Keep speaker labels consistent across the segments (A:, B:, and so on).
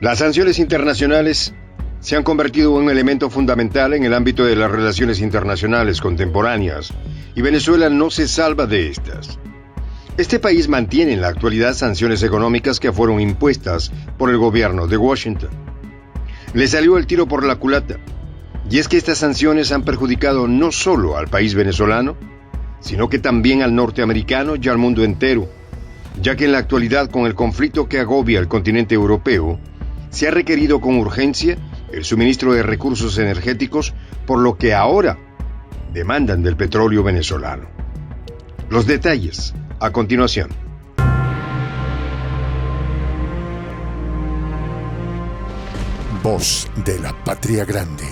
A: Las sanciones internacionales se han convertido en un elemento fundamental en el ámbito de las relaciones internacionales contemporáneas, y Venezuela no se salva de estas. Este país mantiene en la actualidad sanciones económicas que fueron impuestas por el gobierno de Washington. Le salió el tiro por la culata, y es que estas sanciones han perjudicado no solo al país venezolano, sino que también al norteamericano y al mundo entero, ya que en la actualidad, con el conflicto que agobia al continente europeo, se ha requerido con urgencia el suministro de recursos energéticos, por lo que ahora demandan del petróleo venezolano. Los detalles a continuación.
B: Voz de la Patria Grande.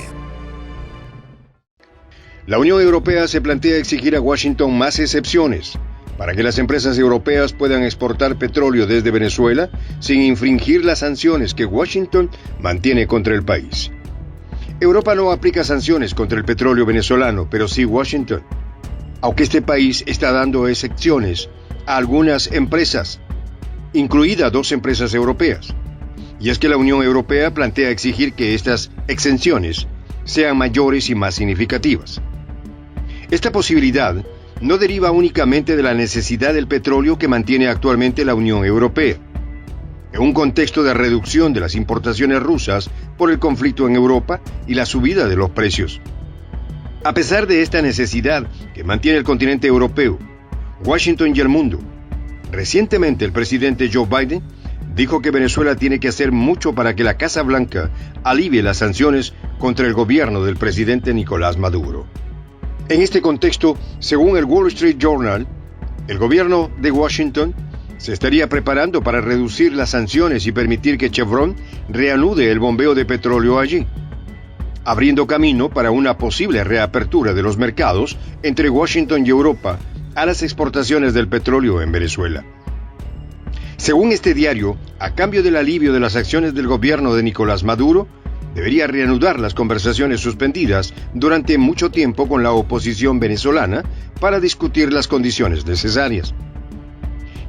A: La Unión Europea se plantea exigir a Washington más excepciones para que las empresas europeas puedan exportar petróleo desde Venezuela sin infringir las sanciones que Washington mantiene contra el país. Europa no aplica sanciones contra el petróleo venezolano, pero sí Washington, aunque este país está dando excepciones a algunas empresas, incluidas 2 empresas europeas. Y es que la Unión Europea plantea exigir que estas exenciones sean mayores y más significativas. Esta posibilidad no deriva únicamente de la necesidad del petróleo que mantiene actualmente la Unión Europea, en un contexto de reducción de las importaciones rusas por el conflicto en Europa y la subida de los precios. A pesar de esta necesidad que mantiene el continente europeo, Washington y el mundo, recientemente el presidente Joe Biden dijo que Venezuela tiene que hacer mucho para que la Casa Blanca alivie las sanciones contra el gobierno del presidente Nicolás Maduro. En este contexto, según el Wall Street Journal, el gobierno de Washington se estaría preparando para reducir las sanciones y permitir que Chevron reanude el bombeo de petróleo allí, abriendo camino para una posible reapertura de los mercados entre Washington y Europa a las exportaciones del petróleo en Venezuela. Según este diario, a cambio del alivio de las acciones del gobierno de Nicolás Maduro, debería reanudar las conversaciones suspendidas durante mucho tiempo con la oposición venezolana para discutir las condiciones necesarias.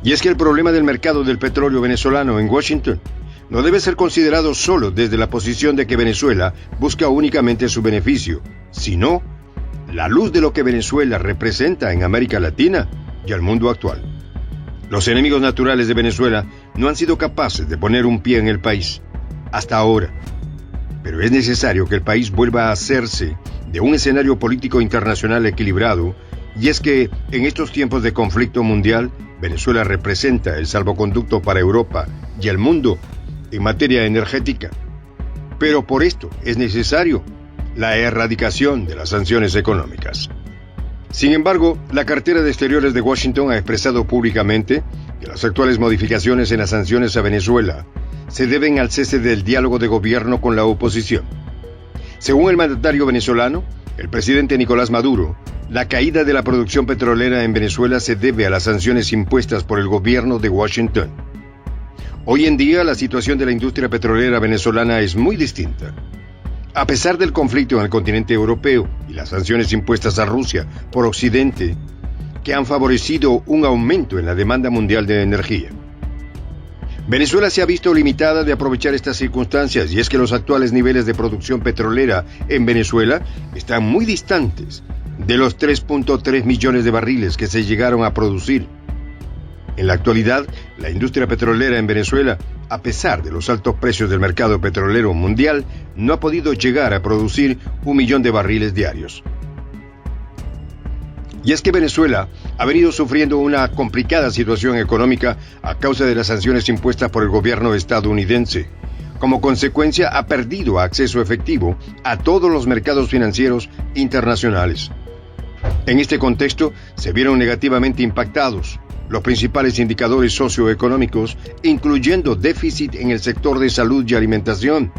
A: Y es que el problema del mercado del petróleo venezolano en Washington no debe ser considerado solo desde la posición de que Venezuela busca únicamente su beneficio, sino la luz de lo que Venezuela representa en América Latina y al mundo actual. Los enemigos naturales de Venezuela no han sido capaces de poner un pie en el país hasta ahora. Pero es necesario que el país vuelva a hacerse de un escenario político internacional equilibrado, y es que en estos tiempos de conflicto mundial, Venezuela representa el salvoconducto para Europa y el mundo en materia energética. Pero por esto es necesario la erradicación de las sanciones económicas. Sin embargo, la cartera de Exteriores de Washington ha expresado públicamente que las actuales modificaciones en las sanciones a Venezuela se deben al cese del diálogo de gobierno con la oposición. Según el mandatario venezolano, el presidente Nicolás Maduro, la caída de la producción petrolera en Venezuela se debe a las sanciones impuestas por el gobierno de Washington. Hoy en día, la situación de la industria petrolera venezolana es muy distinta. A pesar del conflicto en el continente europeo y las sanciones impuestas a Rusia por Occidente, que han favorecido un aumento en la demanda mundial de energía, Venezuela se ha visto limitada de aprovechar estas circunstancias, y es que los actuales niveles de producción petrolera en Venezuela están muy distantes de los 3.3 millones de barriles que se llegaron a producir. En la actualidad, la industria petrolera en Venezuela, a pesar de los altos precios del mercado petrolero mundial, no ha podido llegar a producir 1 millón de barriles diarios. Y es que Venezuela ha venido sufriendo una complicada situación económica a causa de las sanciones impuestas por el gobierno estadounidense. Como consecuencia, ha perdido acceso efectivo a todos los mercados financieros internacionales. En este contexto, se vieron negativamente impactados los principales indicadores socioeconómicos, incluyendo déficit en el sector de salud y alimentación,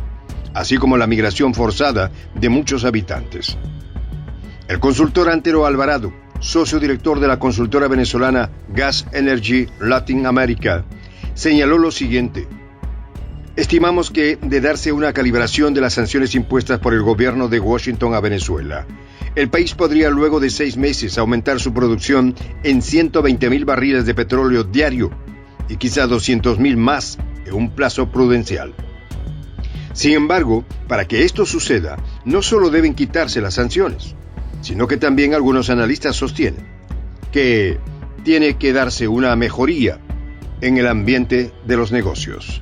A: así como la migración forzada de muchos habitantes. El consultor Antero Alvarado, socio director de la consultora venezolana Gas Energy Latin America, señaló lo siguiente: estimamos que, de darse una calibración de las sanciones impuestas por el gobierno de Washington a Venezuela, el país podría luego de 6 meses aumentar su producción en 120,000 barriles de petróleo diario y quizá 200,000 más en un plazo prudencial. Sin embargo, para que esto suceda, no solo deben quitarse las sanciones, sino que también algunos analistas sostienen que tiene que darse una mejoría en el ambiente de los negocios.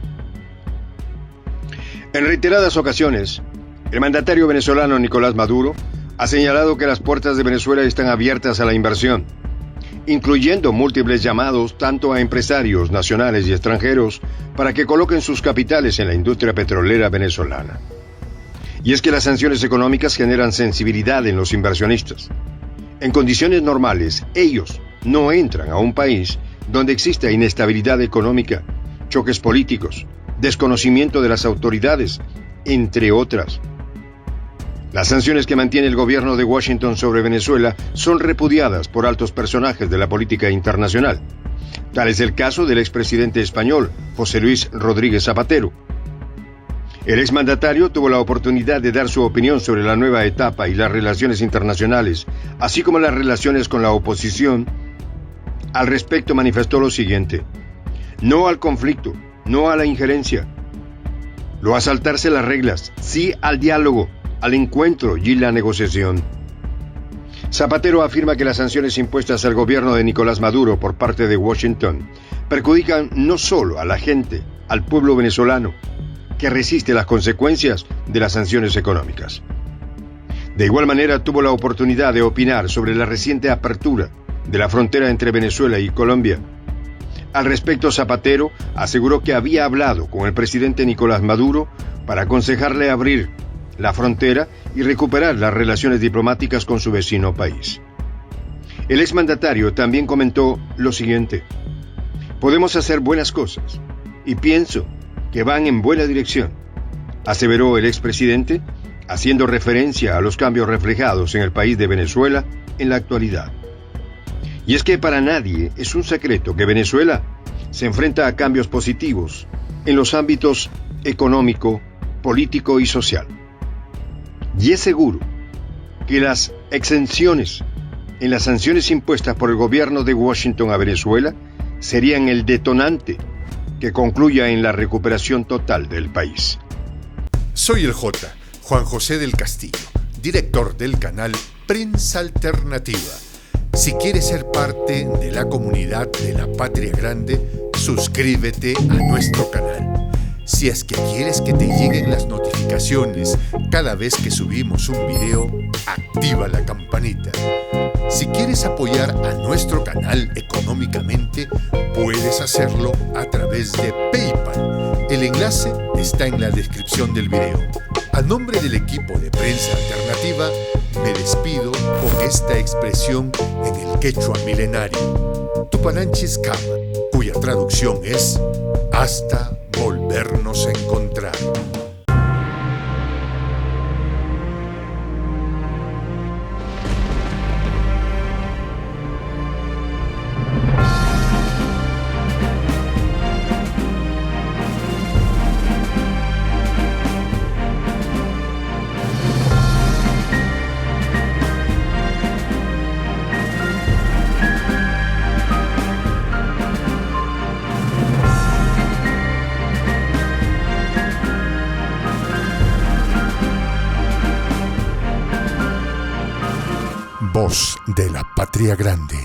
A: En reiteradas ocasiones, el mandatario venezolano Nicolás Maduro ha señalado que las puertas de Venezuela están abiertas a la inversión, incluyendo múltiples llamados tanto a empresarios nacionales y extranjeros para que coloquen sus capitales en la industria petrolera venezolana. Y es que las sanciones económicas generan sensibilidad en los inversionistas. En condiciones normales, ellos no entran a un país donde exista inestabilidad económica, choques políticos, desconocimiento de las autoridades, entre otras. Las sanciones que mantiene el gobierno de Washington sobre Venezuela son repudiadas por altos personajes de la política internacional. Tal es el caso del expresidente español, José Luis Rodríguez Zapatero. El exmandatario tuvo la oportunidad de dar su opinión sobre la nueva etapa y las relaciones internacionales, así como las relaciones con la oposición. Al respecto manifestó lo siguiente: no al conflicto, no a la injerencia, no a saltarse las reglas, sí al diálogo, al encuentro y la negociación. Zapatero afirma que las sanciones impuestas al gobierno de Nicolás Maduro por parte de Washington perjudican no solo a la gente, al pueblo venezolano, que resiste las consecuencias de las sanciones económicas. De igual manera, tuvo la oportunidad de opinar sobre la reciente apertura de la frontera entre Venezuela y Colombia. Al respecto, Zapatero aseguró que había hablado con el presidente Nicolás Maduro para aconsejarle abrir la frontera y recuperar las relaciones diplomáticas con su vecino país. El exmandatario también comentó lo siguiente: podemos hacer buenas cosas y pienso que van en buena dirección, aseveró el expresidente, haciendo referencia a los cambios reflejados en el país de Venezuela en la actualidad. Y es que para nadie es un secreto que Venezuela se enfrenta a cambios positivos en los ámbitos económico, político y social. Y es seguro que las exenciones en las sanciones impuestas por el gobierno de Washington a Venezuela serían el detonante que concluya en la recuperación total del país.
B: Soy el J, Juan José del Castillo, director del canal Prensa Alternativa. Si quieres ser parte de la comunidad de la Patria Grande, suscríbete a nuestro canal. Si es que quieres que te lleguen las notificaciones cada vez que subimos un video, activa la campanita. Si quieres apoyar a nuestro canal económicamente, puedes hacerlo a través de PayPal. El enlace está en la descripción del video. A nombre del equipo de Prensa Alternativa, me despido con esta expresión en el quechua milenario, Tupananchis Kama, cuya traducción es hasta volvernos a encontrar. Voz de la Patria Grande.